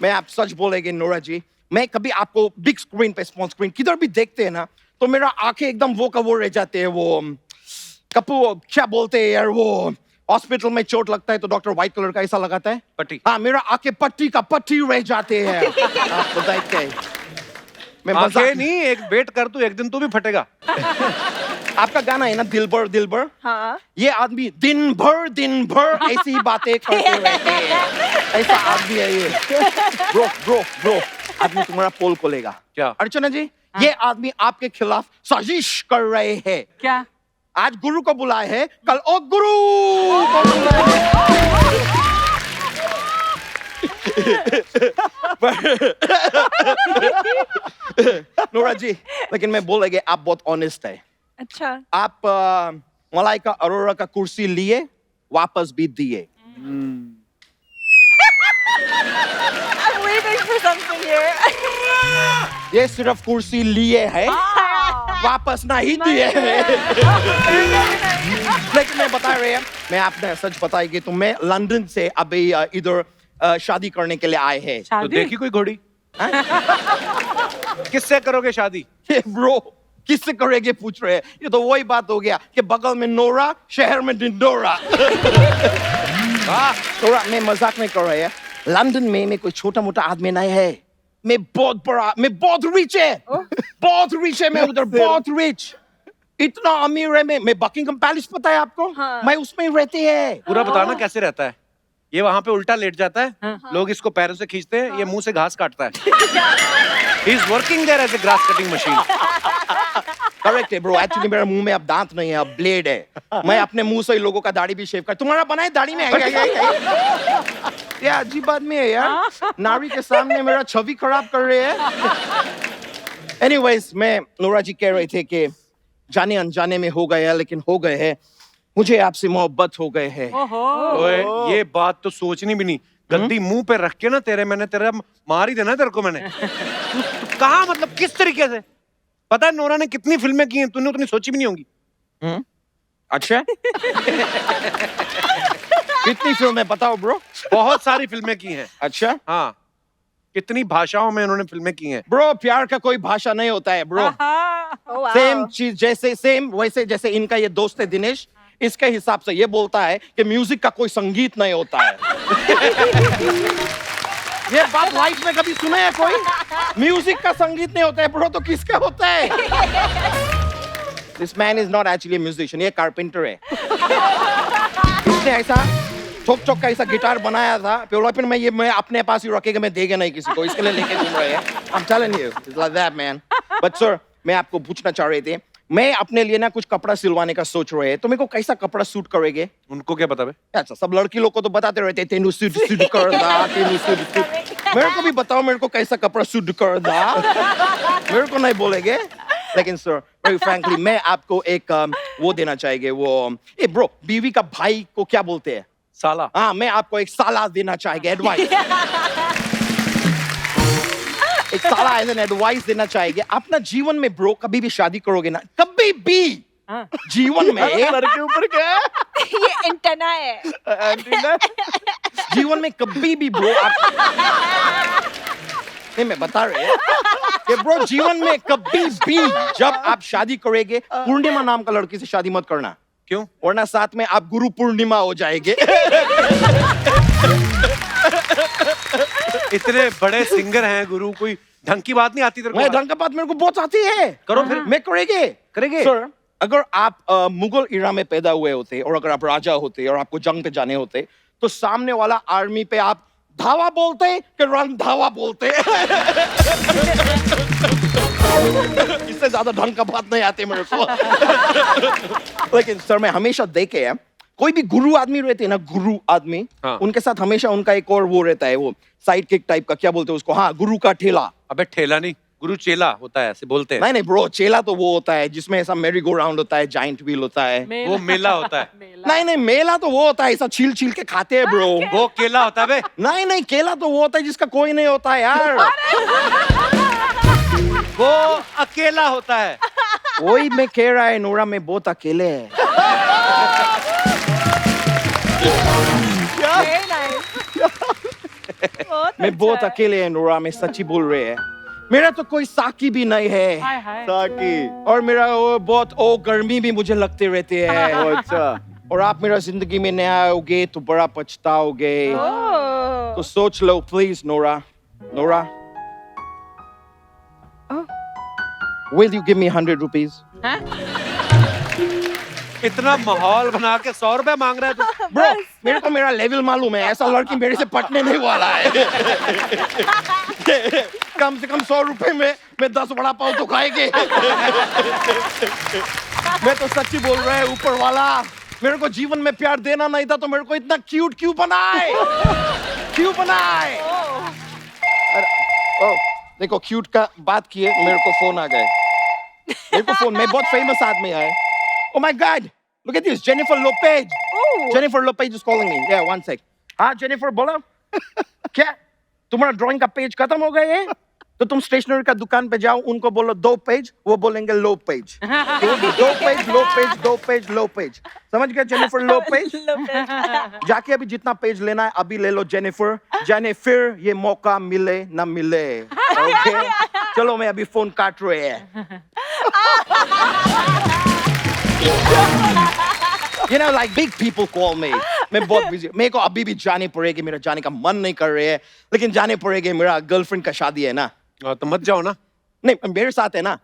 F: मैं आप सच बोलेंगे नोरा जी, मैं कभी आपको बिग स्क्रीन पे स्मॉल स्क्रीन किधर भी देखते हैं ना तो मेरा आंखें एकदम वो का वो रह जाते हैं। वो कपू क्या बोलते हैं यार, वो हॉस्पिटल में चोट लगता है तो डॉक्टर व्हाइट कलर का ऐसा लगाता है
C: पट्टी।
F: हाँ, मेरा आंखें पट्टी का पट्टी रह जाते हैं। आप बताइए मैं
C: आंखें नहीं, एक वेट कर तू, एक दिन तू भी फटेगा।
F: आपका गाना है ना दिलबर दिलबर,
B: हाँ।
F: ये आदमी दिन भर ऐसी ही बातें करते रहते हैं। ऐसा आदमी है ये। ब्रो ब्रो ब्रो आदमी तुम्हारा पोल को लेगा
C: क्या?
F: अर्चना जी, ये आदमी आपके खिलाफ साजिश कर रहे हैं।
E: क्या?
F: आज गुरु को बुलाए हैं, कल ओ गुरु को बुलाए हैं। नोरा जी, लेकिन मैं बोलेंगे आप बहुत ऑनेस्ट है।
B: अच्छा।
F: आप मलाइका अरोरा का कुर्सी लिए, वापस भी दिए।
B: I'm waiting for something here.
F: ये सिर्फ कुर्सी लिए है, वापस नहीं दिए हैं। लेकिन मैं बता रहे हैं, मैं आपने सच बताएगी तो मैं लंदन से अभी इधर शादी करने के लिए आए हैं।
C: तो
E: शादी?
C: देखी कोई घोड़ी? किससे करोगे शादी?
F: ये ब्रो किससे करेंगे पूछ रहे हैं? ये तो वही बात हो गया कि बगल में नोरा, शहर में डिंडोरा। नोरा मैं मजाक में कर रहे हैं। लंदन में मैं कोई छोटा मोटा आदमी नहीं है, मैं बहुत बड़ा, मैं बहुत रिच है, बहुत रिच है मैं उधर, बहुत रिच, इतना अमीर है मैं बकिंगम पैलेस पता है आपको?
B: हाँ।
F: मैं उसमें रहती है।
C: पूरा बताना कैसे रहता है? ये वहां पे उल्टा लेट जाता है, लोग इसको पैरों से खींचते हैं, ये मुंह से घास काटता है। He is working there as a grass cutting machine.
F: Correct है ब्रो, एक्चुअली मेरे मुंह में अब दांत नहीं है, अब ब्लेड है। मैं अपने मुंह से ही लोगों का दाढ़ी भी शेव कर, तुम्हारा बनाए दाढ़ी में है क्या? ये अजीब आदमी है यार, नारी के सामने मेरा छवि खराब कर रहे हैं। एनीवेज, मैं नोरा जी कह रहे थे कि जाने अनजाने में हो गया, लेकिन हो गए हैं, मुझे आपसे मोहब्बत हो गए हैं।
C: ओए, ये बात तो सोचनी भी नहीं। गद्दी मुंह पे रख के ना मैंने तेरा मार ही देना तेरे को मैंने। तू कहा, मतलब किस तरीके से? पता है नोरा ने कितनी फिल्में की हैं, तूने उतनी सोची भी नहीं होंगी।
F: अच्छा कितनी फिल्में बताओ ब्रो?
C: बहुत सारी फिल्में की हैं।
F: अच्छा
C: हाँ, कितनी भाषाओं में उन्होंने फिल्में की हैं।
F: ब्रो, प्यार का कोई भाषा नहीं होता है ब्रो।
B: Oh, wow.
F: सेम चीज जैसे सेम वैसे जैसे इनका ये दोस्त है दिनेश, इसके हिसाब से ये बोलता है कि म्यूजिक का कोई संगीत नहीं होता है। ये बात लाइफ में कभी सुने है कोई? म्यूजिक का संगीत नहीं होता है ब्रो, तो किसका होता है? This man is not actually a musician, ये कारपेंटर है। इसने ऐसा ठोक का ऐसा गिटार बनाया था, फिर मैं अपने पास ही रखेगा, मैं देगा नहीं किसी को, इसके लिए लेके घूम रहे हैं। I'm telling you, it's like that man. But sir, मैं आपको पूछना चाह रहे थे, मैं अपने लिए ना कुछ कपड़ा सिलवाने का सोच रहे हैं, तो मेरे को कैसा कपड़ा सूट करेंगे?
C: उनको क्या पता बे?
F: अच्छा, सब लड़की लोग को तो बताते रहते हैं, तेनू सूट कर दा, तेनू सूट। मेरे को भी बताओ, मेरे को कैसा कपड़ा सूट कर दा? मेरे को नहीं बोलेंगे। लेकिन सर, very frankly, मैं आपको एक वो देना चाहेंगे, वो ब्रो, बीवी का भाई को क्या बोलते हैं?
C: साला।
F: हाँ, मैं आपको एक साला देना चाहेंगे, एडवाइस। एक साला एज एन एडवाइस देना चाहेंगे। अपना जीवन में ब्रो कभी भी शादी करोगे ना, कभी भी जीवन में
A: लड़के ऊपर क्या है?
B: ये एंटेना है।
F: जीवन में कभी भी ब्रो नहीं, मैं बता रहे हैं कि ब्रो जीवन में कभी भी जब आप शादी करेंगे, पूर्णिमा नाम का लड़की से शादी मत करना।
C: क्यों?
F: वरना साथ में आप गुरु पूर्णिमा हो जाएंगे।
C: इतने बड़े सिंगर हैं गुरु, कोई ढंग की बात नहीं आती तेरे को?
F: मैं ढंग का बात मेरे को बहुत आती है।
C: करो फिर।
F: मैं करेंगे। सर, अगर आप मुगल इरा में पैदा हुए होते और अगर आप राजा होते और आपको जंग पे जाने होते, तो सामने वाला आर्मी पे आप धावा बोलते कि रन धावा बोलते? इससे ज्यादा ढंग का बात नहीं आती मेरे को। लेकिन सर, मैं हमेशा देखे हैं, कोई भी गुरु आदमी रहते हैं ना, गुरु आदमी,
C: हाँ।
F: उनके साथ हमेशा उनका एक और वो रहता है, वो साइड किक टाइप का, क्या बोलते हैं उसको? हाँ, गुरु का ठेला।
C: अबे ठेला नहीं, गुरु चेला होता है, ऐसे बोलते हैं।
F: नहीं ब्रो, चेला तो वो होता है जिसमें ऐसा मेरी गो राउंड होता है, जाइंट व्हील होता है।
C: वो मेला होता है।
F: नहीं, मेला तो वो होता है ऐसा छील के खाते हैं ब्रो।
C: वो केला होता है बे।
F: नहीं, केला तो वो होता है जिसका कोई नहीं होता है यार।
C: वो अकेला होता है।
F: वही मैं कह रहा है नोरा, में बहुत अकेले है। मैं बहुत अकेले है नोरा, में सच्ची बोल रहे हैं। मेरा तो कोई साकी भी नहीं है।
A: साकी।
F: और मेरा वो बहुत गर्मी भी मुझे लगते रहते हैं।
A: अच्छा।
F: और आप मेरा जिंदगी में नहीं आओगे तो बड़ा पछताओगे। तो सोच लो please Nora. Will you give me 100 rupees?
C: इतना माहौल बना के 100 रुपए मांग रहा है तू?
F: ब्रो, मेरे को मेरा लेवल मालूम है, ऐसा लड़की मेरे से पटने नहीं वाला है। कम से कम 100 रुपए में मैं 10 वड़ा पाव तो खाएंगे। मैं तो सच्ची बोल रहा है, ऊपर वाला मेरे को जीवन में प्यार देना नहीं था तो मेरे को इतना क्यूट क्यों बनाए? देखो, क्यूट का बात किए, मेरे को फोन आ गए। मैं बहुत फेमस आदमी है। Oh my God! Look at this, Jennifer Lopez. Jennifer Lopez is calling me. Yeah, one sec. हाँ, Jennifer बोलो। क्या? तुम्हारा ड्राइंग का पेज खत्म हो गया है? तो तुम स्टेशनरी का दुकान पे जाओ, उनको बोलो 2 पेज, वो बोलेंगे लो पेज। 2 पेज, लो पेज। समझ गया जेनिफर लोपेज? जाके अभी जितना पेज लेना है अभी ले लो जेनिफर, ये मौका मिले ना मिले। ओके, चलो मैं अभी फोन काट रहे हैं। You know, like big people call me. मैं बहुत बिजी, मेरे को अभी भी जाने पड़ेगी, मेरा जाने का मन नहीं कर रहे है, लेकिन जाने पड़ेगी, मेरा गर्लफ्रेंड का शादी है ना।
C: तो मत जाओ ना।
F: नहीं, मेरे साथ है ना।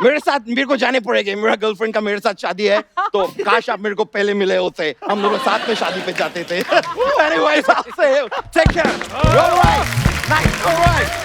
F: मेरे को जाने पड़ेगी, मेरा गर्लफ्रेंड का मेरे साथ शादी है, तो काश आप मेरे को पहले मिले होते, हम दोनों साथ में शादी पे जाते थे। Anyways, I'll say, take care. All right. Nice. All right.